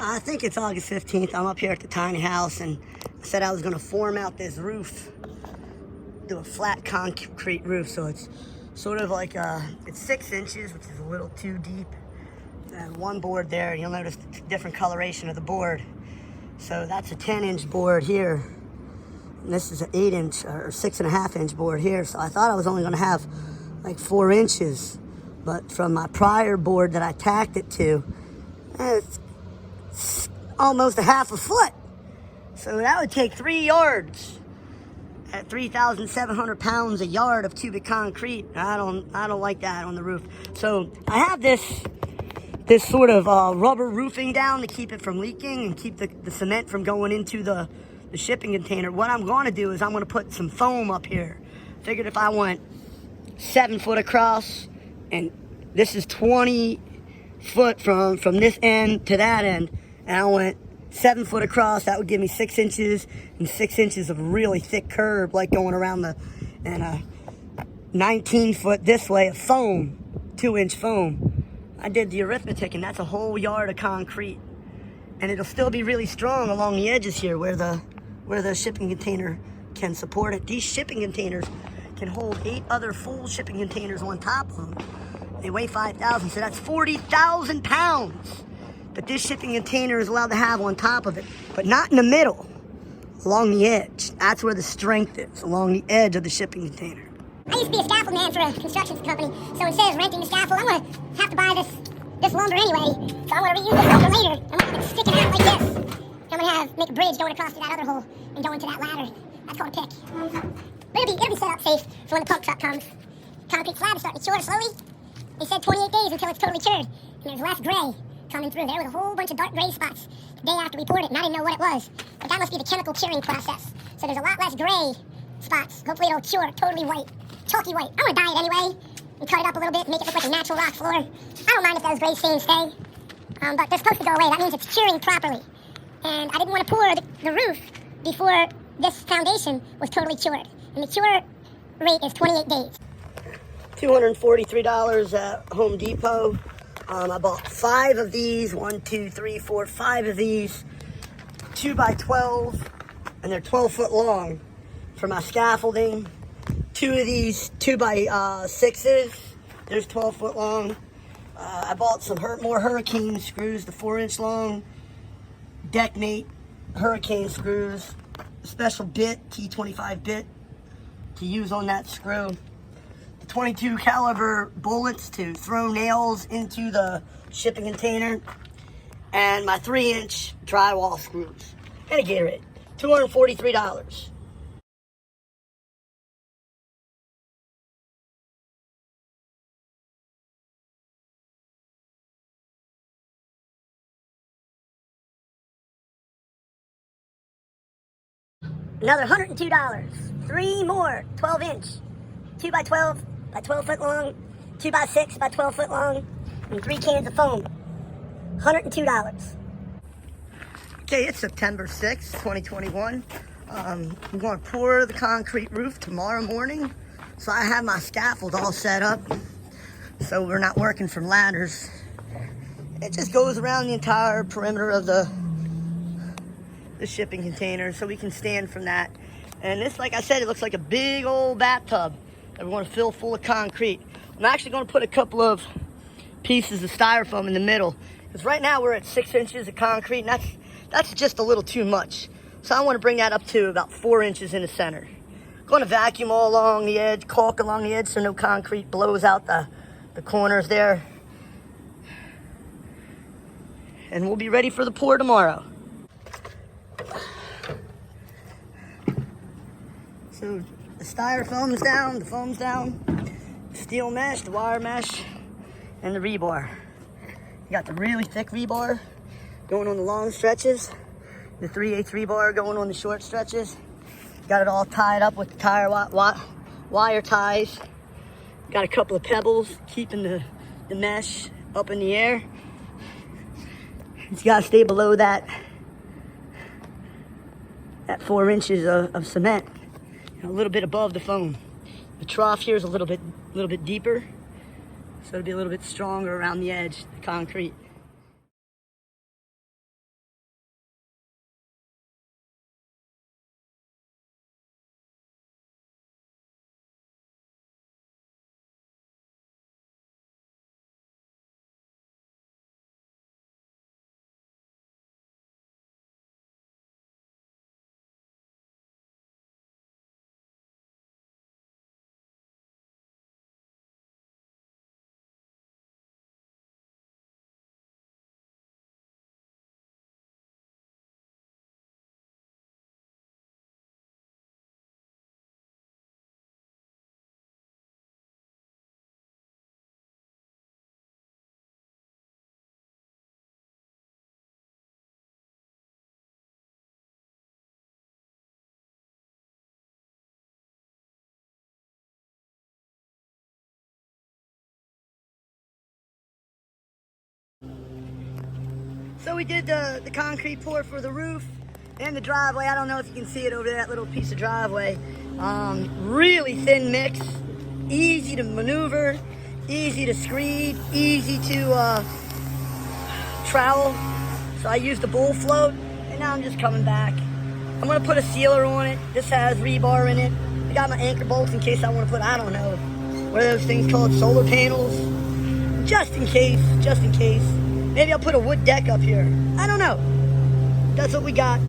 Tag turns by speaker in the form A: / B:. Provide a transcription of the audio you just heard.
A: I think it's August 15th. I'm up here at the tiny house, and I said I was going to form out this roof, do a flat concrete roof. So it's sort of like, it's 6 inches, which is a little too deep. And one board there, and you'll notice the different coloration of the board. So that's a 10-inch board here. And this is an 8-inch or 6.5-inch board here. So I thought I was only going to have like 4 inches. But from my prior board that I tacked it to, it's almost a half a foot. So that would take 3 yards at 3,700 pounds a yard of cubic concrete. I don't like that on the roof. So I have this sort of rubber roofing down to keep it from leaking and keep the cement from going into the shipping container. What I'm going to do is I'm going to put some foam up here. Figured if I went 7 foot across, and this is 20 foot from this end to that end, and I went 7 foot across, that would give me 6 inches and 6 inches of really thick curb, like going around and 19 foot this way of foam, 2-inch foam. I did the arithmetic, and that's a whole yard of concrete, and it'll still be really strong along the edges here where the shipping container can support it. These shipping containers can hold 8 other full shipping containers on top of them. They weigh 5,000, so that's 40,000 pounds that this shipping container is allowed to have on top of it, but not in the middle, along the edge. That's where the strength is, along the edge of the shipping container.
B: I used to be a scaffold man for a construction company, so instead of renting the scaffold, I'm going to have to buy this lumber anyway, so I'm going to reuse this lumber later. I'm going to have it sticking out like this. I'm going to make a bridge going across to that other hole and go into that ladder. That's called a pick. But it'll be set up safe for when the pump truck comes. Concrete slab is starting to cure slowly. They said 28 days until it's totally cured, and there's less gray coming through. There was a whole bunch of dark gray spots the day after we poured it, and I didn't know what it was. But that must be the chemical curing process. So there's a lot less gray spots. Hopefully it'll cure totally white, chalky white. I'm gonna dye it anyway and cut it up a little bit, make it look like a natural rock floor. I don't mind if those gray stains stay, but they're supposed to go away. That means it's curing properly. And I didn't want to pour the roof before this foundation was totally cured. And the cure rate is 28 days.
A: $243 at Home Depot. I bought 5 of these, 1, 2, 3, 4, 5 of these, 2 by 12, and they're 12 foot long for my scaffolding. 2 of these 2 by 6s, there's 12 foot long. I bought some more hurricane screws, the 4-inch long Deckmate hurricane screws, a special bit, T25 bit, to use on that screw. 22 caliber bullets to throw nails into the shipping container, and my 3-inch drywall screws, and a Gatorade. $243.
B: Another $102. 3 more 12-inch, 2 by 12 by 12 foot long, 2 by 6 by 12 foot long, and 3 cans of foam. $102.
A: Okay, it's September 6th, 2021. I'm going to pour the concrete roof tomorrow morning. So I have my scaffold all set up, so we're not working from ladders. It just goes around the entire perimeter of the shipping container, so we can stand from that. And this, like I said, it looks like a big old bathtub that we're going to fill full of concrete. I'm actually going to put a couple of pieces of styrofoam in the middle, because right now we're at 6 inches of concrete, and that's just a little too much. So I want to bring that up to about 4 inches in the center. Going to vacuum all along the edge, caulk along the edge so no concrete blows out the corners there. And we'll be ready for the pour tomorrow. So the styrofoam's down, the foam's down, steel mesh, the wire mesh, and the rebar. You got the really thick rebar going on the long stretches, the 3/8 rebar going on the short stretches. Got it all tied up with the tire wire ties. Got a couple of pebbles keeping the mesh up in the air. It's got to stay below that 4 inches of cement. A little bit above the foam. The trough here is a little bit deeper, so it'll be a little bit stronger around the edge, the concrete. So we did the concrete pour for the roof and the driveway. I don't know if you can see it over that little piece of driveway. Really thin mix, easy to maneuver, easy to screed, easy to trowel. So I used the bull float, and now I'm just coming back. I'm gonna put a sealer on it. This has rebar in it. I got my anchor bolts in case I want to put, I don't know, what are those things called, solar panels? Just in case, just in case. Maybe I'll put a wood deck up here. I don't know. That's what we got.